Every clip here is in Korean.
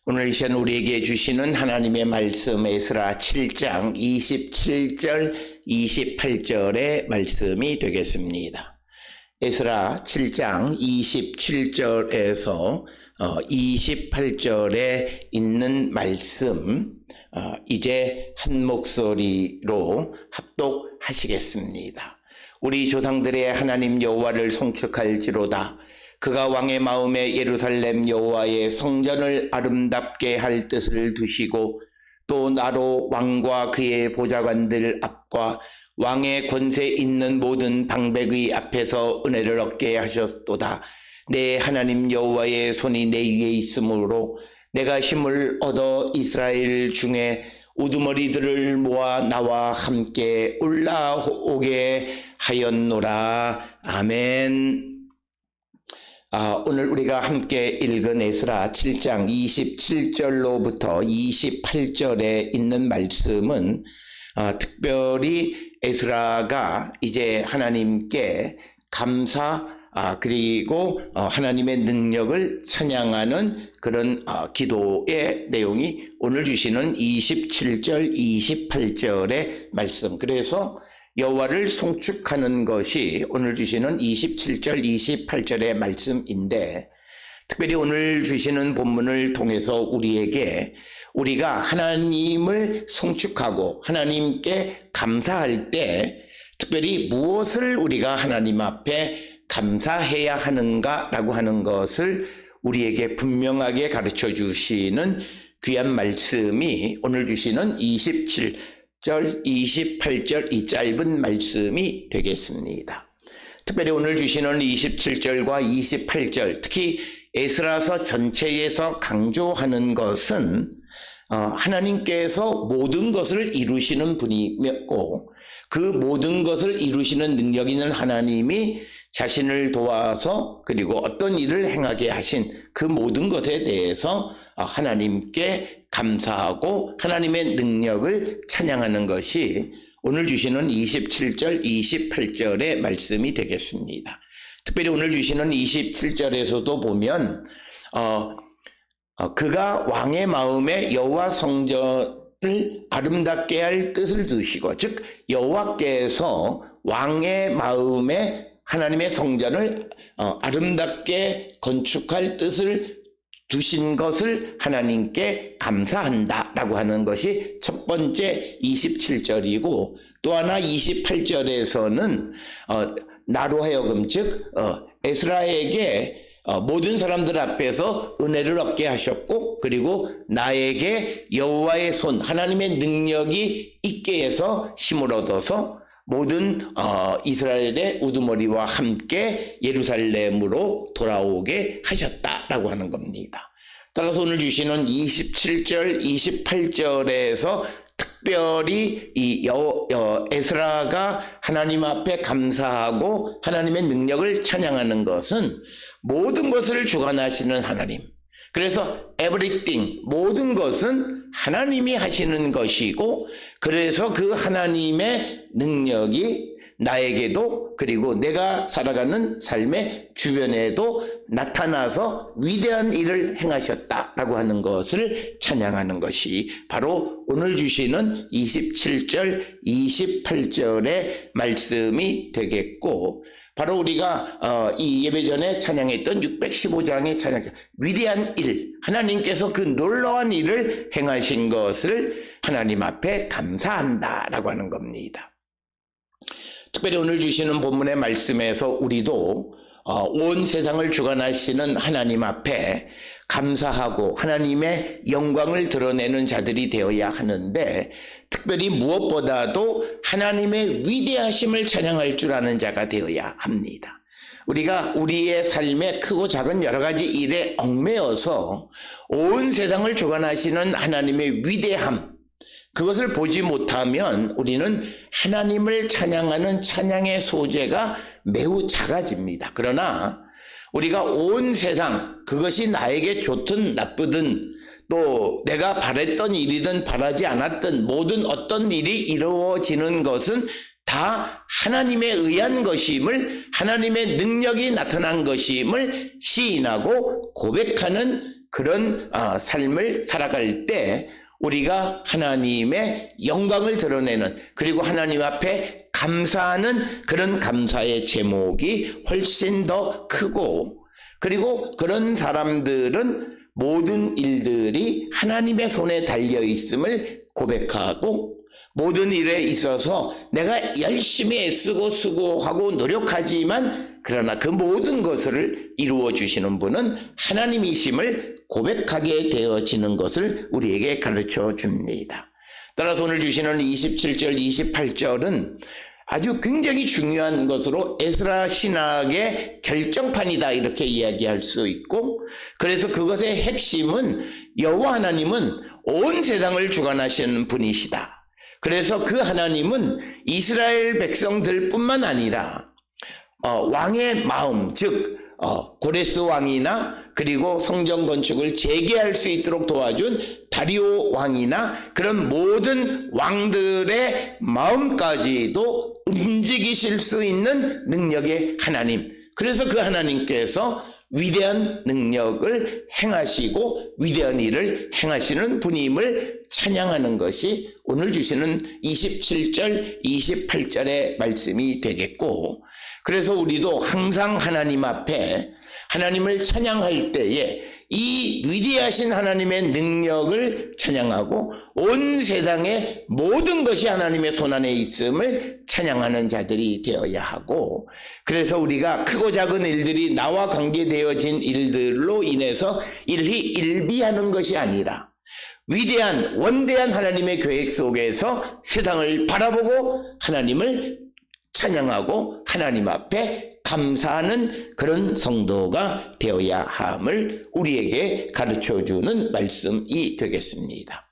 오늘 이 시간 우리에게 주시는 하나님의 말씀 에스라 7장 27절 28절의 말씀이 되겠습니다. 에스라 7장 27절에서 28절에 있는 말씀 이제 한 목소리로 합독하시겠습니다. 우리 조상들의 하나님 여호와를 송축할지로다. 그가 왕의 마음에 예루살렘 여호와의 성전을 아름답게 할 뜻을 두시고 또 나로 왕과 그의 보좌관들 앞과 왕의 권세 있는 모든 방백의 앞에서 은혜를 얻게 하셨도다. 내 하나님 여호와의 손이 내 위에 있으므로 내가 힘을 얻어 이스라엘 중에 우두머리들을 모아 나와 함께 올라오게 하였노라. 아멘. 오늘 우리가 함께 읽은 에스라 7장 27절로부터 28절에 있는 말씀은 특별히 에스라가 이제 하나님께 감사 그리고 하나님의 능력을 찬양하는 그런 기도의 내용이 오늘 주시는 27절 28절의 말씀. 그래서 여호와를 송축하는 것이 오늘 주시는 27절 28절의 말씀인데, 특별히 오늘 주시는 본문을 통해서 우리가 하나님을 송축하고 하나님께 감사할 때 특별히 무엇을 우리가 하나님 앞에 감사해야 하는가라고 하는 것을 우리에게 분명하게 가르쳐 주시는 귀한 말씀이 오늘 주시는 27절 28절 이 짧은 말씀이 되겠습니다. 특별히 오늘 주시는 27절과 28절, 특히 에스라서 전체에서 강조하는 것은 하나님께서 모든 것을 이루시는 분이었고 그 모든 것을 이루시는 능력 있는 하나님이 자신을 도와서 그리고 어떤 일을 행하게 하신 그 모든 것에 대해서 하나님께 감사하고 하나님의 능력을 찬양하는 것이 오늘 주시는 27절 28절의 말씀이 되겠습니다. 특별히 오늘 주시는 27절에서도 보면 그가 왕의 마음에 여호와 성전을 아름답게 할 뜻을 두시고, 즉 여호와께서 왕의 마음에 하나님의 성전을 아름답게 건축할 뜻을 두신 것을 하나님께 감사한다라고 하는 것이 첫 번째 27절이고, 또 하나 28절에서는 나로 하여금 즉 에스라에게 모든 사람들 앞에서 은혜를 얻게 하셨고, 그리고 나에게 여호와의 손 하나님의 능력이 있게 해서 힘을 얻어서 모든 이스라엘의 우두머리와 함께 예루살렘으로 돌아오게 하셨다라고 하는 겁니다. 따라서 오늘 주시는 27절 28절에서 특별히 이 에스라가 하나님 앞에 감사하고 하나님의 능력을 찬양하는 것은 모든 것을 주관하시는 하나님, 그래서 everything 모든 것은 하나님이 하시는 것이고, 그래서 그 하나님의 능력이 나에게도 그리고 내가 살아가는 삶의 주변에도 나타나서 위대한 일을 행하셨다라고 하는 것을 찬양하는 것이 바로 오늘 주시는 27절 28절의 말씀이 되겠고, 바로 우리가 이 예배 전에 찬양했던 615장의 찬양, 위대한 일, 하나님께서 그 놀라운 일을 행하신 것을 하나님 앞에 감사한다라고 하는 겁니다. 특별히 오늘 주시는 본문의 말씀에서 우리도 온 세상을 주관하시는 하나님 앞에 감사하고 하나님의 영광을 드러내는 자들이 되어야 하는데, 특별히 무엇보다도 하나님의 위대하심을 찬양할 줄 아는 자가 되어야 합니다. 우리가 우리의 삶에 크고 작은 여러 가지 일에 얽매여서 온 세상을 주관하시는 하나님의 위대함, 그것을 보지 못하면 우리는 하나님을 찬양하는 찬양의 소재가 매우 작아집니다. 그러나 우리가 온 세상, 그것이 나에게 좋든 나쁘든 또 내가 바랬던 일이든 바라지 않았던 모든 어떤 일이 이루어지는 것은 다 하나님에 의한 것임을, 하나님의 능력이 나타난 것임을 시인하고 고백하는 그런 삶을 살아갈 때 우리가 하나님의 영광을 드러내는, 그리고 하나님 앞에 감사하는 그런 감사의 제목이 훨씬 더 크고, 그리고 그런 사람들은 모든 일들이 하나님의 손에 달려 있음을 고백하고, 모든 일에 있어서 내가 열심히 애쓰고 수고하고 노력하지만 그러나 그 모든 것을 이루어 주시는 분은 하나님이심을 고백하게 되어지는 것을 우리에게 가르쳐 줍니다. 따라서 오늘 주시는 27절 28절은 아주 굉장히 중요한 것으로 에스라 신학의 결정판이다 이렇게 이야기할 수 있고, 그래서 그것의 핵심은 여호와 하나님은 온 세상을 주관하시는 분이시다. 그래서 그 하나님은 이스라엘 백성들 뿐만 아니라 왕의 마음, 즉 고레스 왕이나 그리고 성전 건축을 재개할 수 있도록 도와준 다리오 왕이나 그런 모든 왕들의 마음까지도 움직이실 수 있는 능력의 하나님. 그래서 그 하나님께서 위대한 능력을 행하시고 위대한 일을 행하시는 분임을 찬양하는 것이 오늘 주시는 27절 28절의 말씀이 되겠고, 그래서 우리도 항상 하나님 앞에 하나님을 찬양할 때에 이 위대하신 하나님의 능력을 찬양하고 온 세상의 모든 것이 하나님의 손안에 있음을 찬양하는 자들이 되어야 하고, 그래서 우리가 크고 작은 일들이 나와 관계되어진 일들로 인해서 일희일비하는 것이 아니라 위대한 원대한 하나님의 계획 속에서 세상을 바라보고 하나님을 찬양하고 하나님 앞에 감사하는 그런 성도가 되어야 함을 우리에게 가르쳐주는 말씀이 되겠습니다.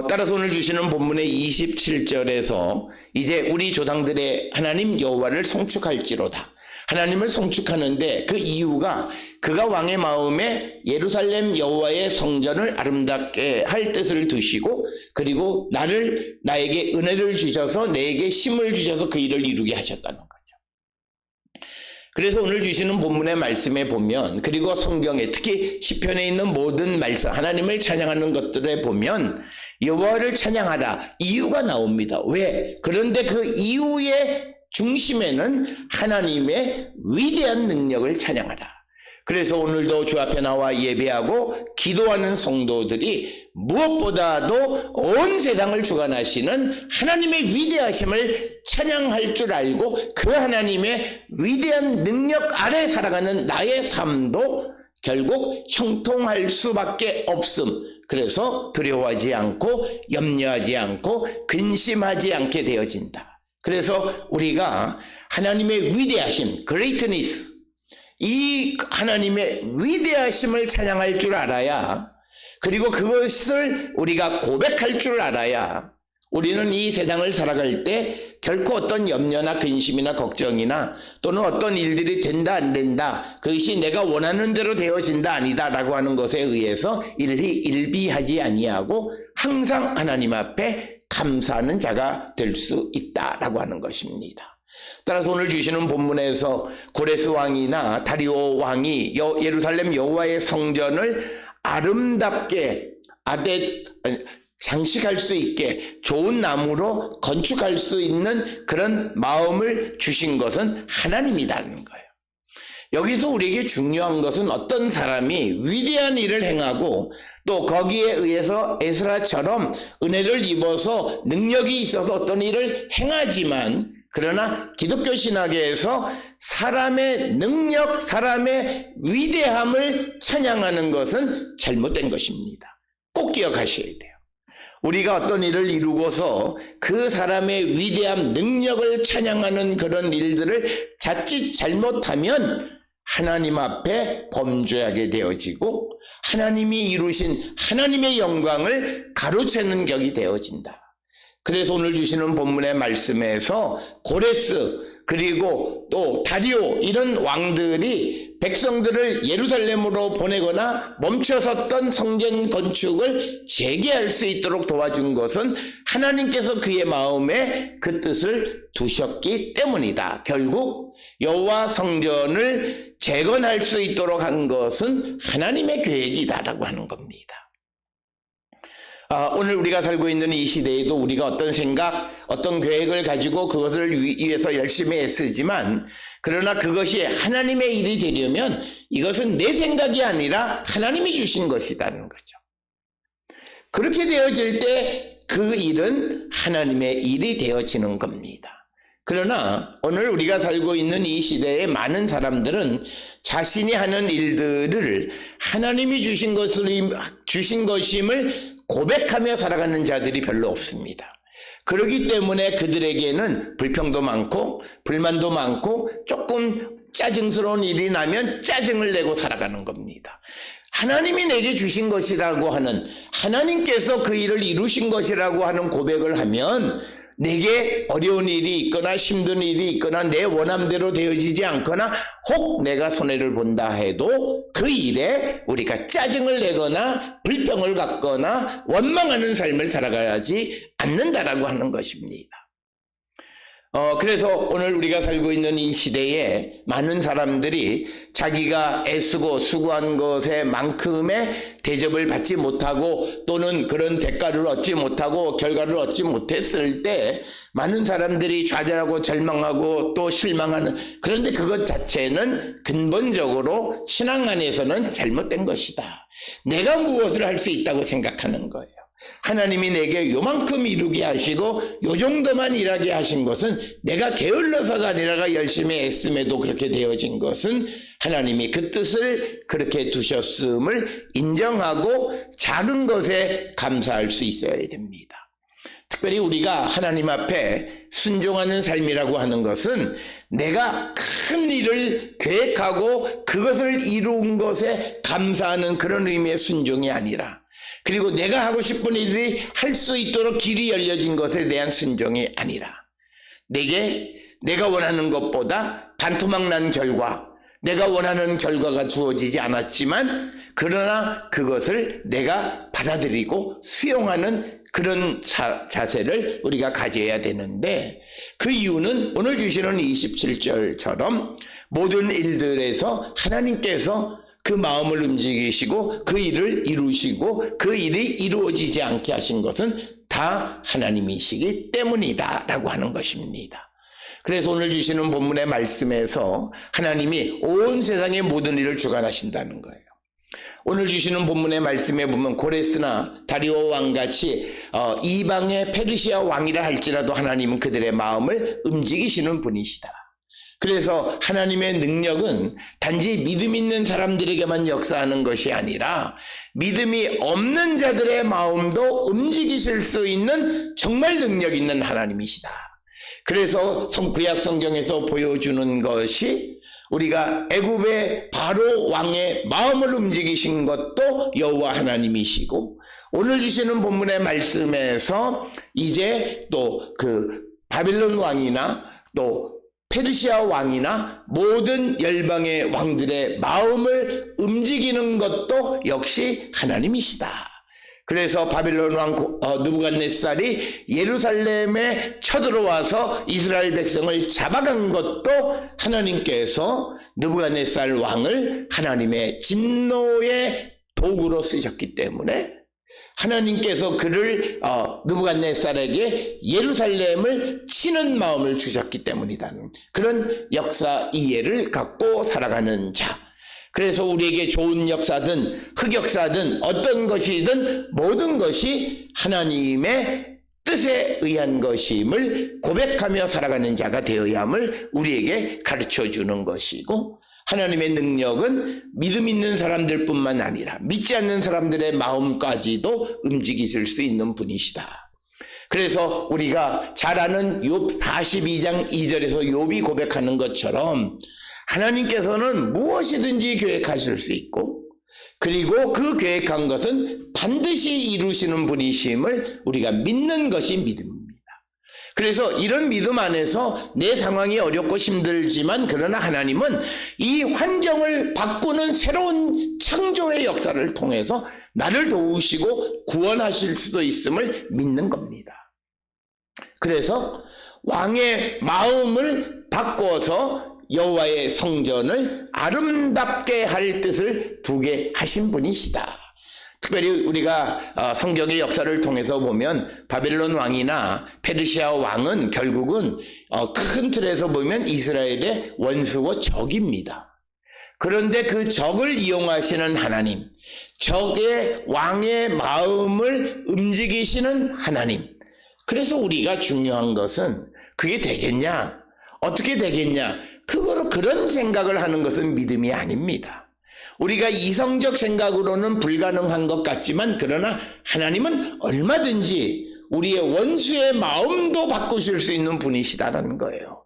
따라서 오늘 주시는 본문의 27절에서 이제 우리 조상들의 하나님 여호와를 송축할지로다. 하나님을 송축하는데 그 이유가 그가 왕의 마음에 예루살렘 여호와의 성전을 아름답게 할 뜻을 두시고, 그리고 나에게 은혜를 주셔서 내게 힘을 주셔서 그 일을 이루게 하셨다는 거죠. 그래서 오늘 주시는 본문의 말씀에 보면, 그리고 성경에 특히 시편에 있는 모든 말씀, 하나님을 찬양하는 것들에 보면 여호와를 찬양하라 이유가 나옵니다. 왜? 그런데 그 이유의 중심에는 하나님의 위대한 능력을 찬양하라. 그래서 오늘도 주 앞에 나와 예배하고 기도하는 성도들이 무엇보다도 온 세상을 주관하시는 하나님의 위대하심을 찬양할 줄 알고 그 하나님의 위대한 능력 아래 살아가는 나의 삶도 결국 형통할 수밖에 없음. 그래서 두려워하지 않고 염려하지 않고 근심하지 않게 되어진다. 그래서 우리가 하나님의 위대하심, greatness, 이 하나님의 위대하심을 찬양할 줄 알아야, 그리고 그것을 우리가 고백할 줄 알아야 우리는 이 세상을 살아갈 때 결코 어떤 염려나 근심이나 걱정이나 또는 어떤 일들이 된다 안 된다, 그것이 내가 원하는 대로 되어진다 아니다 라고 하는 것에 의해서 일희일비하지 아니하고 항상 하나님 앞에 감사하는 자가 될 수 있다라고 하는 것입니다. 따라서 오늘 주시는 본문에서 고레스 왕이나 다리오 왕이 예루살렘 여호와의 성전을 아름답게 장식할 수 있게 좋은 나무로 건축할 수 있는 그런 마음을 주신 것은 하나님이라는 거예요. 여기서 우리에게 중요한 것은 어떤 사람이 위대한 일을 행하고 또 거기에 의해서 에스라처럼 은혜를 입어서 능력이 있어서 어떤 일을 행하지만, 그러나 기독교 신학에서 사람의 능력, 사람의 위대함을 찬양하는 것은 잘못된 것입니다. 꼭 기억하셔야 돼요. 우리가 어떤 일을 이루고서 그 사람의 위대함, 능력을 찬양하는 그런 일들을 자칫 잘못하면 하나님 앞에 범죄하게 되어지고 하나님이 이루신 하나님의 영광을 가로채는 격이 되어진다. 그래서 오늘 주시는 본문의 말씀에서 고레스, 그리고 또 다리오 이런 왕들이 백성들을 예루살렘으로 보내거나 멈춰섰던 성전 건축을 재개할 수 있도록 도와준 것은 하나님께서 그의 마음에 그 뜻을 두셨기 때문이다. 결국 여호와 성전을 재건할 수 있도록 한 것은 하나님의 계획이다라고 하는 겁니다. 오늘 우리가 살고 있는 이 시대에도 우리가 어떤 생각, 어떤 계획을 가지고 그것을 위해서 열심히 애쓰지만, 그러나 그것이 하나님의 일이 되려면 이것은 내 생각이 아니라 하나님이 주신 것이라는 거죠. 그렇게 되어질 때 그 일은 하나님의 일이 되어지는 겁니다. 그러나 오늘 우리가 살고 있는 이 시대의 많은 사람들은 자신이 하는 일들을 하나님이 주신 것임을 고백하며 살아가는 자들이 별로 없습니다. 그렇기 때문에 그들에게는 불평도 많고 불만도 많고 조금 짜증스러운 일이 나면 짜증을 내고 살아가는 겁니다. 하나님이 내게 주신 것이라고 하는, 하나님께서 그 일을 이루신 것이라고 하는 고백을 하면 내게 어려운 일이 있거나 힘든 일이 있거나 내 원함대로 되어지지 않거나 혹 내가 손해를 본다 해도 그 일에 우리가 짜증을 내거나 불평을 갖거나 원망하는 삶을 살아가지 않는다라고 하는 것입니다. 그래서 오늘 우리가 살고 있는 이 시대에 많은 사람들이 자기가 애쓰고 수고한 것에 만큼의 대접을 받지 못하고 또는 그런 대가를 얻지 못하고 결과를 얻지 못했을 때 많은 사람들이 좌절하고 절망하고 또 실망하는, 그런데 그것 자체는 근본적으로 신앙 안에서는 잘못된 것이다. 내가 무엇을 할 수 있다고 생각하는 거예요. 하나님이 내게 요만큼 이루게 하시고 요 정도만 일하게 하신 것은 내가 게을러서가 아니라 열심히 애씀에도 그렇게 되어진 것은 하나님이 그 뜻을 그렇게 두셨음을 인정하고 작은 것에 감사할 수 있어야 됩니다. 특별히 우리가 하나님 앞에 순종하는 삶이라고 하는 것은 내가 큰 일을 계획하고 그것을 이룬 것에 감사하는 그런 의미의 순종이 아니라, 그리고 내가 하고 싶은 일이 할 수 있도록 길이 열려진 것에 대한 순종이 아니라, 내가 원하는 것보다 반토막 난 결과, 내가 원하는 결과가 주어지지 않았지만 그러나 그것을 내가 받아들이고 수용하는 그런 자세를 우리가 가져야 되는데, 그 이유는 오늘 주시는 27절처럼 모든 일들에서 하나님께서 그 마음을 움직이시고 그 일을 이루시고 그 일이 이루어지지 않게 하신 것은 다 하나님이시기 때문이다 라고 하는 것입니다. 그래서 오늘 주시는 본문의 말씀에서 하나님이 온 세상의 모든 일을 주관하신다는 거예요. 오늘 주시는 본문의 말씀에 보면 고레스나 다리오 왕같이 이방의 페르시아 왕이라 할지라도 하나님은 그들의 마음을 움직이시는 분이시다. 그래서 하나님의 능력은 단지 믿음 있는 사람들에게만 역사하는 것이 아니라 믿음이 없는 자들의 마음도 움직이실 수 있는 정말 능력 있는 하나님이시다. 그래서 구약 성경에서 보여주는 것이 우리가 애굽의 바로 왕의 마음을 움직이신 것도 여호와 하나님이시고, 오늘 주시는 본문의 말씀에서 이제 또 그 바빌론 왕이나 또 페르시아 왕이나 모든 열방의 왕들의 마음을 움직이는 것도 역시 하나님이시다. 그래서 바빌론 왕 느부갓네살이 예루살렘에 쳐들어와서 이스라엘 백성을 잡아간 것도 하나님께서 느부갓네살 왕을 하나님의 진노의 도구로 쓰셨기 때문에 하나님께서 그를 느부갓네살에게 예루살렘을 치는 마음을 주셨기 때문이다는 그런 역사 이해를 갖고 살아가는 자. 그래서 우리에게 좋은 역사든 흑역사든 어떤 것이든 모든 것이 하나님의 뜻에 의한 것임을 고백하며 살아가는 자가 되어야 함을 우리에게 가르쳐주는 것이고, 하나님의 능력은 믿음 있는 사람들뿐만 아니라 믿지 않는 사람들의 마음까지도 움직이실 수 있는 분이시다. 그래서 우리가 잘 아는 욥 42장 2절에서 욥이 고백하는 것처럼 하나님께서는 무엇이든지 계획하실 수 있고, 그리고 그 계획한 것은 반드시 이루시는 분이심을 우리가 믿는 것이 믿음입니다. 그래서 이런 믿음 안에서 내 상황이 어렵고 힘들지만 그러나 하나님은 이 환경을 바꾸는 새로운 창조의 역사를 통해서 나를 도우시고 구원하실 수도 있음을 믿는 겁니다. 그래서 왕의 마음을 바꿔서 여호와의 성전을 아름답게 할 뜻을 두게 하신 분이시다. 특별히 우리가 성경의 역사를 통해서 보면 바벨론 왕이나 페르시아 왕은 결국은 큰 틀에서 보면 이스라엘의 원수고 적입니다. 그런데 그 적을 이용하시는 하나님, 적의 왕의 마음을 움직이시는 하나님. 그래서 우리가 중요한 것은 그게 되겠냐? 어떻게 되겠냐? 그런 생각을 하는 것은 믿음이 아닙니다. 우리가 이성적 생각으로는 불가능한 것 같지만 그러나 하나님은 얼마든지 우리의 원수의 마음도 바꾸실 수 있는 분이시다라는 거예요.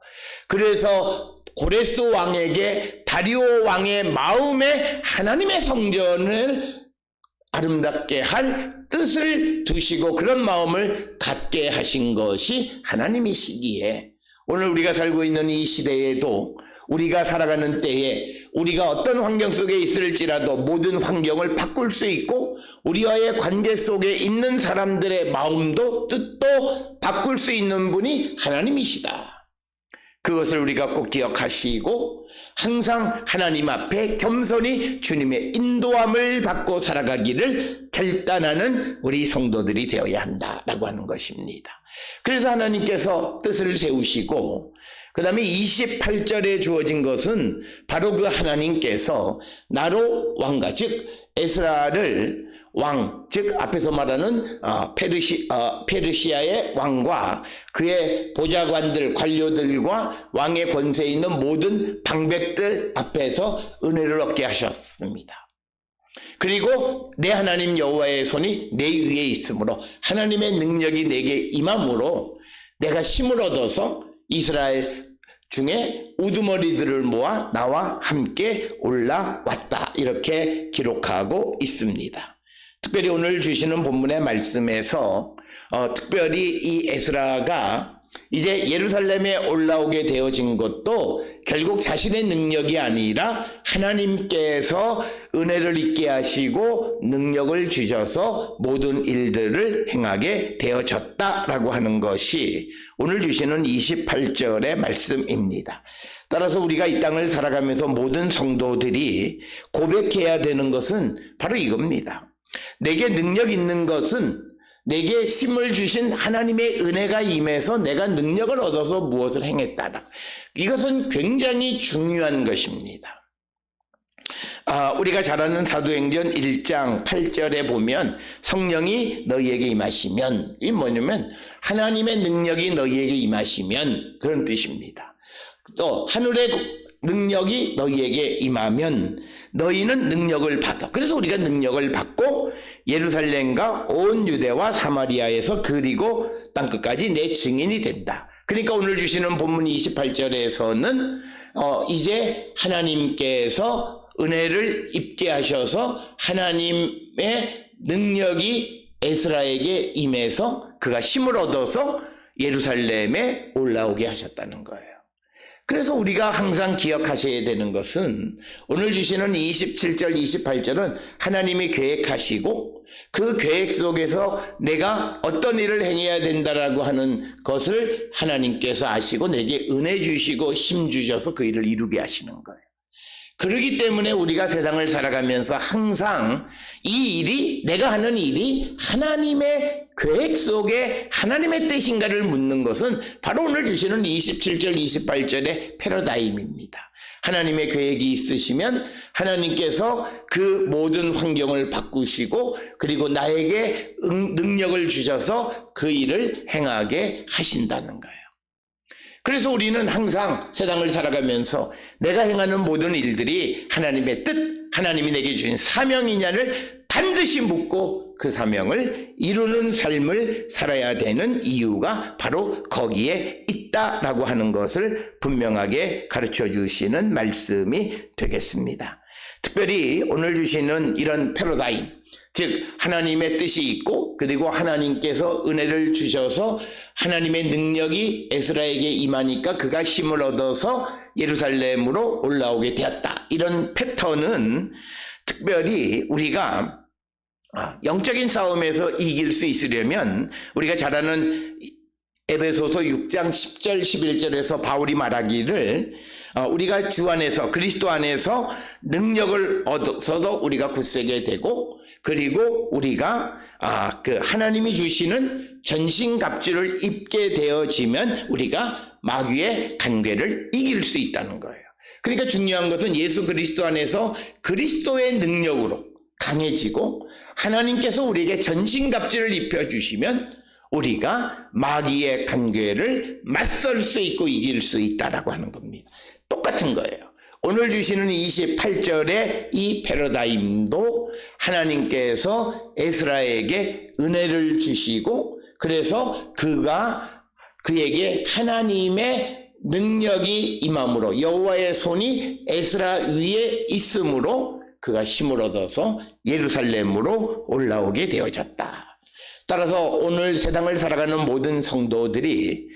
그래서 고레스 왕에게 다리오 왕의 마음에 하나님의 성전을 아름답게 할 뜻을 두시고 그런 마음을 갖게 하신 것이 하나님이시기에 오늘 우리가 살고 있는 이 시대에도 우리가 살아가는 때에 우리가 어떤 환경 속에 있을지라도 모든 환경을 바꿀 수 있고 우리와의 관계 속에 있는 사람들의 마음도 뜻도 바꿀 수 있는 분이 하나님이시다. 그것을 우리가 꼭 기억하시고 항상 하나님 앞에 겸손히 주님의 인도함을 받고 살아가기를 결단하는 우리 성도들이 되어야 한다라고 하는 것입니다. 그래서 하나님께서 뜻을 세우시고 그 다음에 28절에 주어진 것은 바로 그 하나님께서 나로 왕과 즉 에스라를 왕, 즉 앞에서 말하는 페르시아의 왕과 그의 보좌관들, 관료들과 왕의 권세에 있는 모든 방백들 앞에서 은혜를 얻게 하셨습니다. 그리고 내 하나님 여호와의 손이 내 위에 있으므로 하나님의 능력이 내게 임함으로 내가 힘을 얻어서 이스라엘 중에 우두머리들을 모아 나와 함께 올라왔다. 이렇게 기록하고 있습니다. 특별히 오늘 주시는 본문의 말씀에서 특별히 이 에스라가 이제 예루살렘에 올라오게 되어진 것도 결국 자신의 능력이 아니라 하나님께서 은혜를 있게 하시고 능력을 주셔서 모든 일들을 행하게 되어졌다라고 하는 것이 오늘 주시는 28절의 말씀입니다. 따라서 우리가 이 땅을 살아가면서 모든 성도들이 고백해야 되는 것은 바로 이겁니다. 내게 능력 있는 것은 내게 힘을 주신 하나님의 은혜가 임해서 내가 능력을 얻어서 무엇을 행했다라. 이것은 굉장히 중요한 것입니다. 우리가 잘 아는 사도행전 1장 8절에 보면 성령이 너희에게 임하시면, 이게 뭐냐면 하나님의 능력이 너희에게 임하시면 그런 뜻입니다. 또 하늘의 능력이 너희에게 임하면 너희는 능력을 받아. 그래서 우리가 능력을 받고 예루살렘과 온 유대와 사마리아에서 그리고 땅끝까지 내 증인이 된다. 그러니까 오늘 주시는 본문 28절에서는 이제 하나님께서 은혜를 입게 하셔서 하나님의 능력이 에스라에게 임해서 그가 힘을 얻어서 예루살렘에 올라오게 하셨다는 거예요. 그래서 우리가 항상 기억하셔야 되는 것은 오늘 주시는 27절, 28절은 하나님이 계획하시고 그 계획 속에서 내가 어떤 일을 행해야 된다라고 하는 것을 하나님께서 아시고 내게 은혜 주시고 힘 주셔서 그 일을 이루게 하시는 거예요. 그렇기 때문에 우리가 세상을 살아가면서 항상 이 일이, 내가 하는 일이 하나님의 계획 속에 하나님의 뜻인가를 묻는 것은 바로 오늘 주시는 27절, 28절의 패러다임입니다. 하나님의 계획이 있으시면 하나님께서 그 모든 환경을 바꾸시고 그리고 나에게 능력을 주셔서 그 일을 행하게 하신다는 거예요. 그래서 우리는 항상 세상을 살아가면서 내가 행하는 모든 일들이 하나님의 뜻, 하나님이 내게 주신 사명이냐를 반드시 묻고 그 사명을 이루는 삶을 살아야 되는 이유가 바로 거기에 있다라고 하는 것을 분명하게 가르쳐 주시는 말씀이 되겠습니다. 특별히 오늘 주시는 이런 패러다임, 즉 하나님의 뜻이 있고 그리고 하나님께서 은혜를 주셔서 하나님의 능력이 에스라에게 임하니까 그가 힘을 얻어서 예루살렘으로 올라오게 되었다. 이런 패턴은 특별히 우리가 영적인 싸움에서 이길 수 있으려면 우리가 잘 아는 에베소서 6장 10절 11절에서 바울이 말하기를 우리가 주 안에서 그리스도 안에서 능력을 얻어서 우리가 굳세게 되고 그리고 우리가 그 하나님이 주시는 전신갑주를 입게 되어지면 우리가 마귀의 간궤를 이길 수 있다는 거예요. 그러니까 중요한 것은 예수 그리스도 안에서 그리스도의 능력으로 강해지고 하나님께서 우리에게 전신갑주를 입혀주시면 우리가 마귀의 간궤를 맞설 수 있고 이길 수 있다라고 하는 겁니다. 똑같은 거예요. 오늘 주시는 28절의 이 패러다임도 하나님께서 에스라에게 은혜를 주시고 그래서 그에게 하나님의 능력이 임함으로 여호와의 손이 에스라 위에 있으므로 그가 힘을 얻어서 예루살렘으로 올라오게 되어졌다. 따라서 오늘 세상을 살아가는 모든 성도들이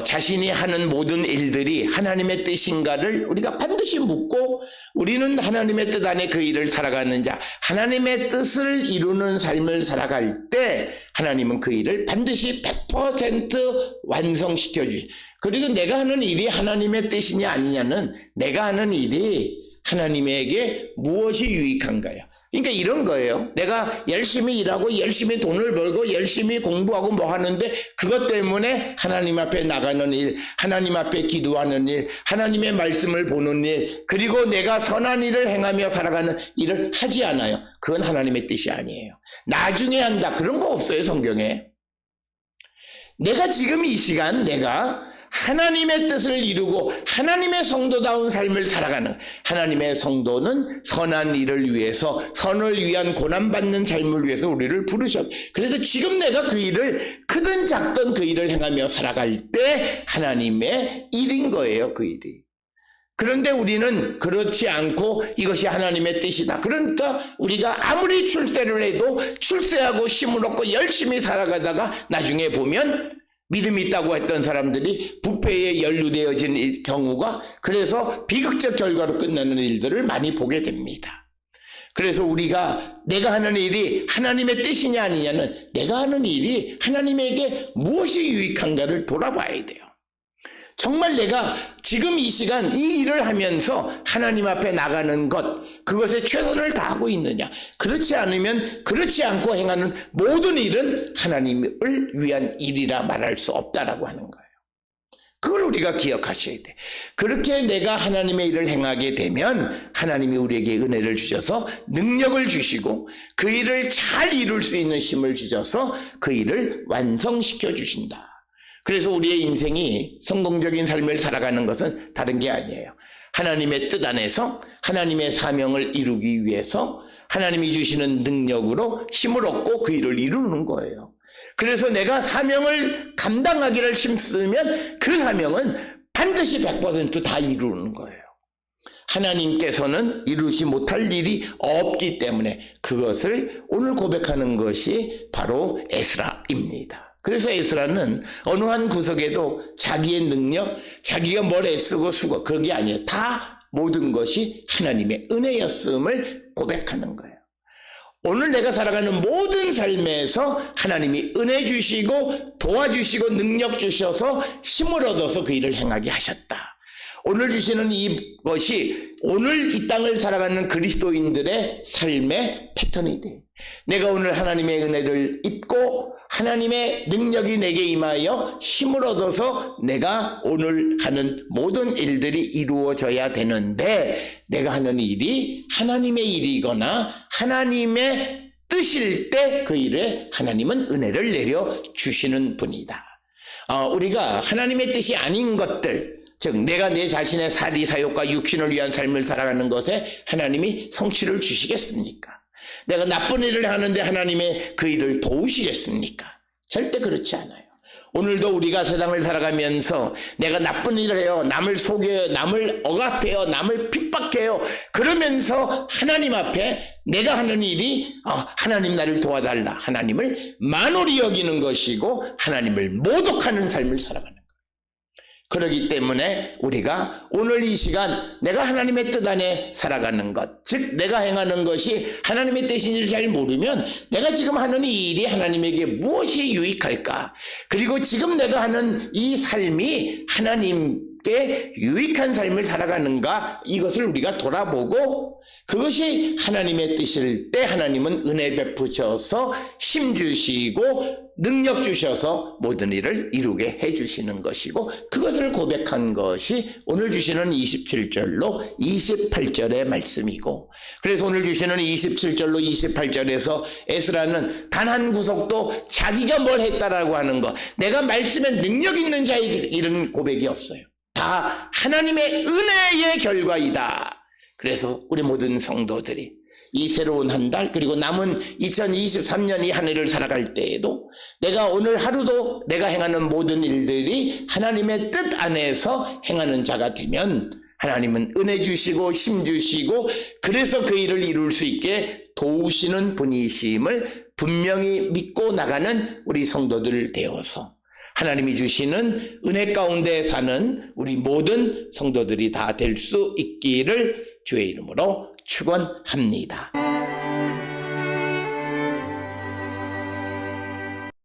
자신이 하는 모든 일들이 하나님의 뜻인가를 우리가 반드시 묻고 우리는 하나님의 뜻 안에 그 일을 살아가는 자, 하나님의 뜻을 이루는 삶을 살아갈 때 하나님은 그 일을 반드시 100% 완성시켜 주시. 그리고 내가 하는 일이 하나님의 뜻이냐 아니냐는 내가 하는 일이 하나님에게 무엇이 유익한가요? 그러니까 이런 거예요. 내가 열심히 일하고 열심히 돈을 벌고 열심히 공부하고 뭐 하는데 그것 때문에 하나님 앞에 나가는 일, 하나님 앞에 기도하는 일, 하나님의 말씀을 보는 일, 그리고 내가 선한 일을 행하며 살아가는 일을 하지 않아요. 그건 하나님의 뜻이 아니에요. 나중에 한다. 그런 거 없어요, 성경에. 내가 지금 이 시간 내가 하나님의 뜻을 이루고 하나님의 성도다운 삶을 살아가는 하나님의 성도는 선한 일을 위해서 선을 위한 고난받는 삶을 위해서 우리를 부르셨어요. 그래서 지금 내가 그 일을 크든 작든 그 일을 행하며 살아갈 때 하나님의 일인 거예요. 그 일이. 그런데 우리는 그렇지 않고 이것이 하나님의 뜻이다. 그러니까 우리가 아무리 출세를 해도 출세하고 힘을 얻고 열심히 살아가다가 나중에 보면 믿음이 있다고 했던 사람들이 부패에 연루되어진 경우가 그래서 비극적 결과로 끝나는 일들을 많이 보게 됩니다. 그래서 우리가 내가 하는 일이 하나님의 뜻이냐 아니냐는 내가 하는 일이 하나님에게 무엇이 유익한가를 돌아봐야 돼요. 정말 내가 지금 이 시간 이 일을 하면서 하나님 앞에 나가는 것 그것에 최선을 다하고 있느냐. 그렇지 않으면 그렇지 않고 행하는 모든 일은 하나님을 위한 일이라 말할 수 없다라고 하는 거예요. 그걸 우리가 기억하셔야 돼. 그렇게 내가 하나님의 일을 행하게 되면 하나님이 우리에게 은혜를 주셔서 능력을 주시고 그 일을 잘 이룰 수 있는 힘을 주셔서 그 일을 완성시켜 주신다. 그래서 우리의 인생이 성공적인 삶을 살아가는 것은 다른 게 아니에요. 하나님의 뜻 안에서 하나님의 사명을 이루기 위해서 하나님이 주시는 능력으로 힘을 얻고 그 일을 이루는 거예요. 그래서 내가 사명을 감당하기를 힘쓰면 그 사명은 반드시 100% 다 이루는 거예요. 하나님께서는 이루지 못할 일이 없기 때문에 그것을 오늘 고백하는 것이 바로 에스라입니다. 그래서 에스라는 어느 한 구석에도 자기의 능력, 자기가 뭘 애쓰고 수고 그런 게 아니에요. 다 모든 것이 하나님의 은혜였음을 고백하는 거예요. 오늘 내가 살아가는 모든 삶에서 하나님이 은혜 주시고 도와주시고 능력 주셔서 힘을 얻어서 그 일을 행하게 하셨다. 오늘 주시는 이것이 오늘 이 땅을 살아가는 그리스도인들의 삶의 패턴이 돼. 내가 오늘 하나님의 은혜를 입고 하나님의 능력이 내게 임하여 힘을 얻어서 내가 오늘 하는 모든 일들이 이루어져야 되는데 내가 하는 일이 하나님의 일이거나 하나님의 뜻일 때 그 일에 하나님은 은혜를 내려주시는 분이다. 우리가 하나님의 뜻이 아닌 것들 즉 내가 내 자신의 사리 사욕과 육신을 위한 삶을 살아가는 것에 하나님이 성취를 주시겠습니까? 내가 나쁜 일을 하는데 하나님의 그 일을 도우시겠습니까? 절대 그렇지 않아요. 오늘도 우리가 세상을 살아가면서 내가 나쁜 일을 해요. 남을 속여요. 남을 억압해요. 남을 핍박해요. 그러면서 하나님 앞에 내가 하는 일이 하나님 나를 도와달라. 하나님을 만홀히 여기는 것이고 하나님을 모독하는 삶을 살아가는 거예요. 그렇기 때문에 우리가 오늘 이 시간 내가 하나님의 뜻 안에 살아가는 것, 즉 내가 행하는 것이 하나님의 뜻인지를 잘 모르면 내가 지금 하는 이 일이 하나님에게 무엇이 유익할까? 그리고 지금 내가 하는 이 삶이 하나님께 유익한 삶을 살아가는가? 이것을 우리가 돌아보고 그것이 하나님의 뜻일 때 하나님은 은혜 베푸셔서 힘 주시고 능력 주셔서 모든 일을 이루게 해주시는 것이고 그것을 고백한 것이 오늘 주시는 27절로 28절의 말씀이고 그래서 오늘 주시는 27절로 28절에서 에스라는 단 한 구석도 자기가 뭘 했다라고 하는 것 내가 말씀에 능력 있는 자의 이런 고백이 없어요. 다 하나님의 은혜의 결과이다. 그래서 우리 모든 성도들이 이 새로운 한 달 그리고 남은 2023년 이 한 해를 살아갈 때에도 내가 오늘 하루도 내가 행하는 모든 일들이 하나님의 뜻 안에서 행하는 자가 되면 하나님은 은혜 주시고 힘 주시고 그래서 그 일을 이룰 수 있게 도우시는 분이심을 분명히 믿고 나가는 우리 성도들 되어서 하나님이 주시는 은혜 가운데 사는 우리 모든 성도들이 다 될 수 있기를 주의 이름으로 축원합니다.